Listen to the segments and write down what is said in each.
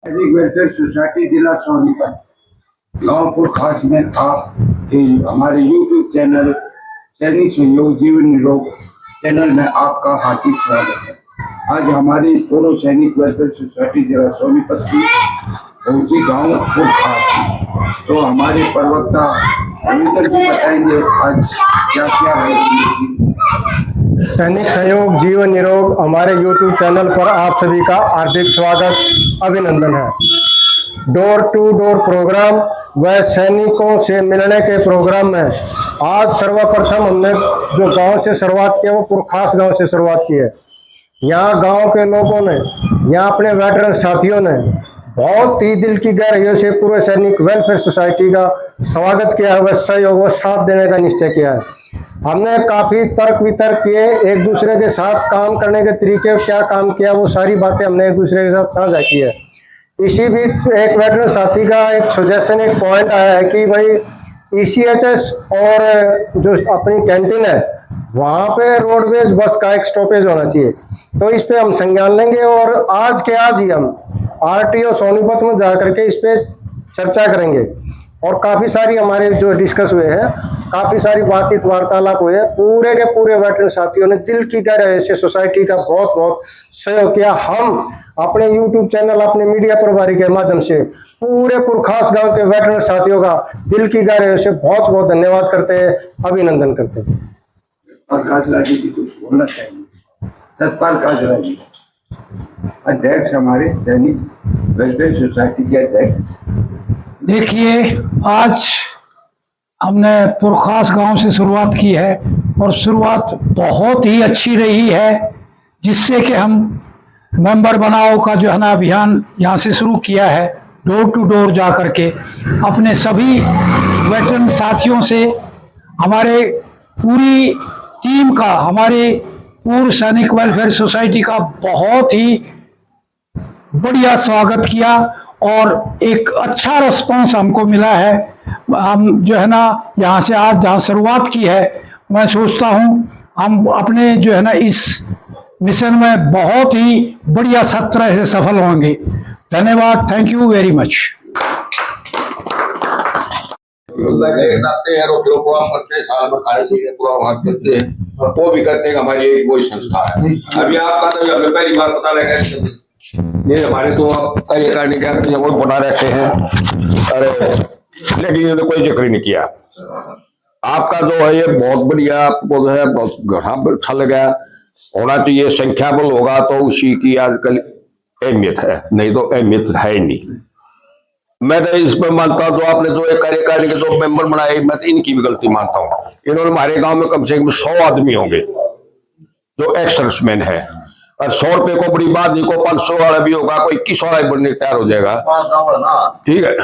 सैनिक welfare society जिला सोनीपत गांवपुर खास में आप हमारे यूट्यूब चैनल सैनिक सहयोग जीवन निरोग चैनल में आपका हार्दिक स्वागत है। आज हमारी पूर्व सैनिक वेलफेयर सोसाइटी जिला सोनीपत की पहुंची गांवपुर खास, तो हमारे प्रवक्ता रविंदर जी बताएंगे आज क्या क्या है। सैनिक सहयोग जीवन निरोग हमारे YouTube चैनल पर आप सभी का हार्दिक स्वागत अभिनंदन है। डोर टू डोर प्रोग्राम व सैनिकों से मिलने के प्रोग्राम में आज सर्वप्रथम हमने जो गांव से शुरुआत की है वो पुरखास गांव से शुरुआत की है। यहाँ गांव के लोगों ने, यहाँ अपने वेटरन साथियों ने बहुत ही दिल की गहराइयों से पूरे सैनिक वेलफेयर सोसाइटी का स्वागत किया है व सहयोग व साथ देने का निश्चय किया है। हमने काफी तर्क वितर्क किए, एक दूसरे के साथ काम करने के तरीके, क्या काम किया वो सारी बातें हमने एक दूसरे के साथ साझा की है। इसी बीच एक वेटरन साथी का एक सजेशन, एक पॉइंट आया है कि भाई ECHS और जो अपनी कैंटीन है वहां पे रोडवेज बस का एक स्टॉपेज होना चाहिए। तो इस पे हम संज्ञान लेंगे और आज के आज ही हम RTO सोनीपत में जाकर के इस पे चर्चा करेंगे। और काफी सारी हमारे जो डिस्कस हुए हैं, काफी सारी बातचीत वार्तालाप हुए हैं। पूरे के पूरे वेटरन साथियों ने दिल की गहराई से सोसाइटी का बहुत बहुत सहयोग किया। हम अपने YouTube चैनल, अपने मीडिया प्रभारी के माध्यम से पूरे पुरखास गांव के वेटरन साथियों का दिल की गहराई से बहुत बहुत धन्यवाद करते हैं, अभिनंदन करते हैं। और काजला जी भी कुछ बोलना चाहिए। सतपाल काजला जी अध्यक्ष, हमारे सैनिक वेलफेयर सोसाइटी के अध्यक्ष। देखिए, आज हमने पुरखास गांव से शुरुआत की है और शुरुआत बहुत ही अच्छी रही है, जिससे कि हम मेंबर बनाओ का जो है ना अभियान यहाँ से शुरू किया है। डोर टू डोर जा करके अपने सभी वेटरन साथियों से हमारे पूरी टीम का, हमारे पूर्व सैनिक वेलफेयर सोसाइटी का बहुत ही बढ़िया स्वागत किया और एक अच्छा रिस्पांस हमको मिला है। हम जो है ना यहाँ से आज जहाँ शुरुआत की है, मैं सोचता हूँ हम अपने जो है ना इस मिशन में बहुत ही बढ़िया तरह से सफल होंगे। धन्यवाद, thank you very much. Program करते हैं, साल में खाने पीने प्रोग्राम करते हैं, वो भी करते हैं। हमारी एक वही संस्था है। अभी आपका तो हमें पहली बार पता लगा, ये हमारे तो कार्यकारिणी क्या करते हैं, वो बना रहते हैं। अरे लेकिन इन्होंने कोई जिक्र नहीं किया। आपका जो है ये बहुत बढ़िया, आपको जो है बहुत अच्छा लगा। होना चाहिए, संख्या बल होगा तो उसी की आजकल अहमियत है, नहीं तो अहमियत है ही नहीं। मैं तो इसमें मानता हूँ, जो आपने जो एक कार्यकारिणी के जो मेंबर बनाए, मैं तो इनकी भी गलती मानता हूँ। इन्होंने हमारे गांव में कम से कम 100 आदमी होंगे जो एक्स सर्विसमैन है, और 100 रुपए को बड़ी बात नहीं, को 500 वाला भी होगा, कोई 21 वाला भी बनने तैयार हो जाएगा। ठीक है,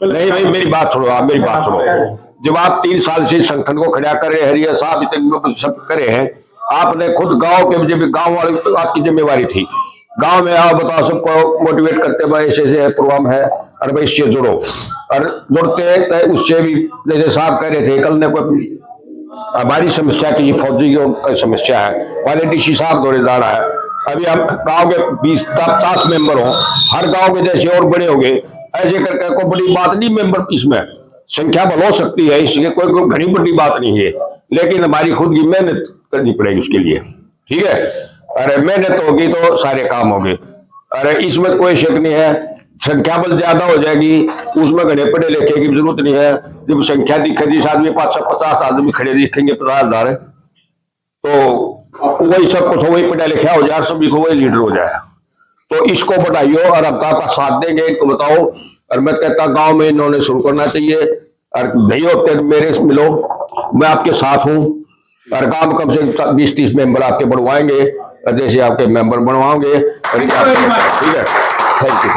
नहीं भाई मेरी बात छोड़ो, आप मेरी बात छोड़ो। जब आप 3 साल से संगठन को खड़ा कर रहे हैं, साहब इतने सब करे हैं, आपने खुद गांव के, जब गांव वाले आपकी जिम्मेवारी थी, गांव में आओ बताओ, सबको मोटिवेट करते भाई ऐसे ऐसे प्रोग्राम है और भाई इससे जुड़ो, और जुड़ते तो उससे भी जैसे साहब कह रहे थे कल ने कोई हमारी समस्या की फौजी की समस्या है, वाले DC साहब दौरे जाना है। अभी हम गांव के 20-50 मेंबर हो, हर गांव के जैसे और बड़े हो गए, ऐसे करके कोई बड़ी बात नहीं। मेंबर इसमें संख्या बढ़ हो सकती है, इसलिए कोई घनी बड़ी बात नहीं है, लेकिन हमारी खुद की मेहनत करनी पड़ेगी उसके लिए। ठीक है, अरे मेहनत होगी तो सारे काम होंगे। अरे इसमें कोई शक नहीं है, संख्या बल ज्यादा हो जाएगी, उसमें घने पढ़े लिखे की जरूरत नहीं है। जब संख्या दिखे, जिस आदमी 550 आदमी खड़े दिखेंगे 50,000, तो वही सब कुछ वही पढ़ा लिखा हो जाए, सभी को वही लीडर हो जाए। तो इसको बढ़ाइयो और हम का साथ देंगे, इनको बताओ। और मैं कहता गांव में इन्होंने शुरू करना चाहिए, और नहीं होते मेरे से मिलो, मैं आपके साथ हूँ। और गांव में कम से कम 20-30 मेंबर आपके बढ़वाएंगे, और जैसे आपके मेंबर बनवाओगे। ठीक है, थैंक यू।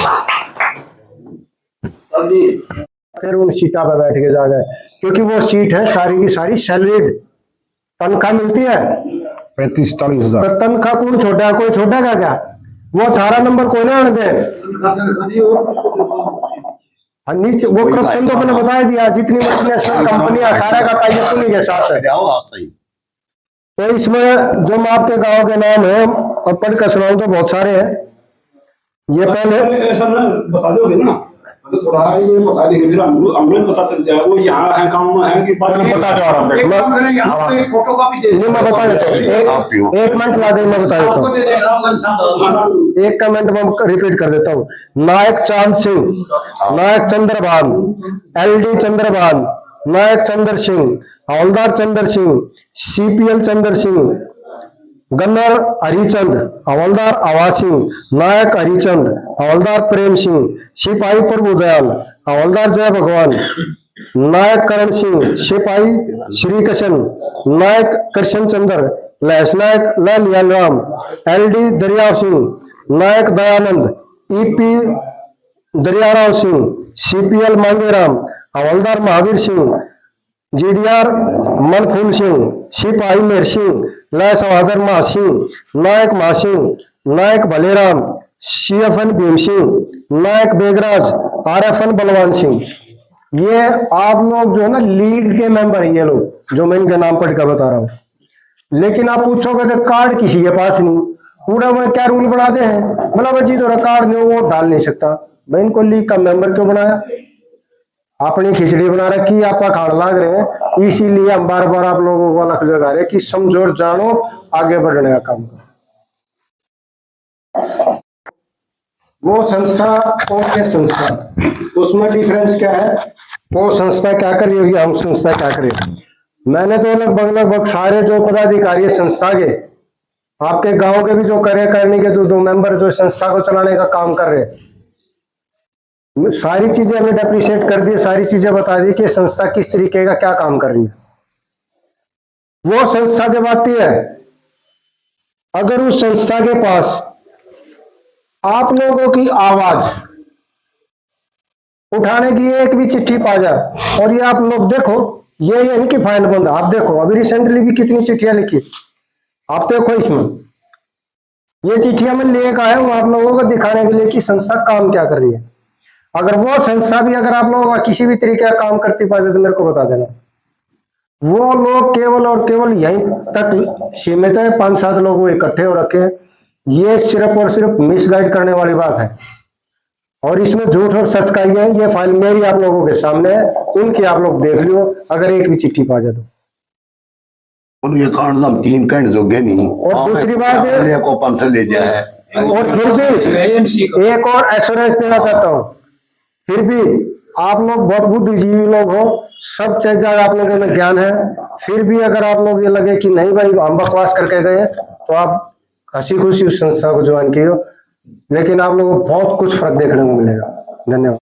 फिर उन सीटा पे बैठ के जा गए, क्योंकि वो सीट है सारी की सारी सैलरीड, तनख्वाह मिलती है 35-40 हजार। तो तनख्वाह कौन छोटा है, कोई छोटा का क्या? वो 18 नंबर कोई ना दे। नीचे वो करप्शन तो मैंने बता दिया, जितनी मल्टीनेशनल कंपनियां सारा का टाइप उन्हीं के साथ है। तो इसमें जो मैं आपके गांव के नाम है और पढ़ कर सुनाऊं तो बहुत सारे हैं। ये पहले ऐसा ना बता दोगे ना, तो थोड़ा ये बता देंगे, फिर हमें पता चल जाए वो यहाँ है, गाँव में है कि बाहर में। बता दो आराम एक काम करेंगे, आपको एक फोटो कॉपी दे नहीं, मैं बता देता हूँ, एक मिनट ला दे, मैं बता देता हूँ, एक कमेंट में रिपीट कर देता हूँ। नायक चांद सिंह, नायक चंद्रभान, LD चंद्रभान, नायक चंद्र सिंह, हवलदार चंद्र सिंह, CPL चंद्र सिंह, गन्नर हरिचंद, हवलदार आवा सिंह, नायक हरिचंद, हवलदार प्रेम सिंह, सिपाही प्रभुदयाल, हवलदार जय भगवान, नायक करण सिंह, सिपाही श्री कृष्ण, नायक कृष्ण चंद्र, लहस नायक लाल राम, LD दरिया सिंह, नायक दयानंद, EP दरियाराव सिंह, CPL मांगेराम, हवलदार महावीर सिंह, GDR मनफूल सिंह, सिपाही मेर सिंह, लैस बहादुर महासिंह, नायक महासिंह, नायक भलेराम, CFN भीम सिंह, नायक बेगराज, RFN बलवान सिंह। ये आप लोग जो है ना लीग के मेंबर हैं, ये लोग जो मैं इनके नाम पढ़ कर बता रहा हूँ। लेकिन आप पूछोगे कि कार्ड किसी के पास नहीं, पूरा वो क्या रूल बनाते हैं, मतलब जी तो कार्ड नहीं वो डाल नहीं सकता। भाई इनको लीग का मेंबर क्यों बनाया? अपनी खिचड़ी बना रखी, आपका खाड़ लाग रहे हैं, इसीलिए हम बार बार आप लोगों को अलग जगा रहे हैं कि समझो और जानो, आगे बढ़ने का काम करो। वो संस्था और ये संस्था, उसमें डिफरेंस क्या है? वो संस्था क्या कर रही होगी, हम संस्था क्या करें? मैंने तो लगभग सारे जो पदाधिकारी संस्था के, आपके गांव के भी जो करने के जो 2 मेंबर जो संस्था को चलाने का काम कर रहे हैं, सारी चीजें हमने डेप्रिशिएट कर दी, सारी चीजें बता दी कि संस्था किस तरीके का क्या काम कर रही है। वो संस्था जब आती है, अगर उस संस्था के पास आप लोगों की आवाज उठाने की एक भी चिट्ठी पा जाए, और ये आप लोग देखो, ये नहीं कि फाइल बंद, आप देखो अभी रिसेंटली भी कितनी चिट्ठियां लिखी, आप देखो इसमें ये चिट्ठियां मैं लेकर आया हूं आप लोगों को दिखाने के लिए कि संस्था काम क्या कर रही है। अगर वो संस्था भी अगर आप लोगों का किसी भी तरीके का काम करती पाए तो मेरे को बता देना। वो लोग केवल और केवल यहीं तक सीमित है, 5-7 लोग इकट्ठे हो रखे हैं। ये सिर्फ और सिर्फ मिसगाइड करने वाली बात है, और इसमें झूठ और सच का ही है। ये फाइल मेरी आप लोगों के सामने है, उनकी आप लोग देख लियो, अगर एक भी चिट्ठी पा जाए तो। उनके कारण हम 3 घंटे जोगे नहीं, और दूसरी बात है, को 500 ले जाए, और फिर भी एक और एश्योरेंस देना चाहता हूँ, फिर भी आप लोग बहुत बुद्धिजीवी लोग हो, सब चीजें आप लोगों में ज्ञान है, फिर भी अगर आप लोग ये लगे कि नहीं भाई हम बकवास करके गए, तो आप हंसी खुशी उस संस्था को ज्वाइन किए, लेकिन आप लोगों को बहुत कुछ फर्क देखने को मिलेगा। धन्यवाद।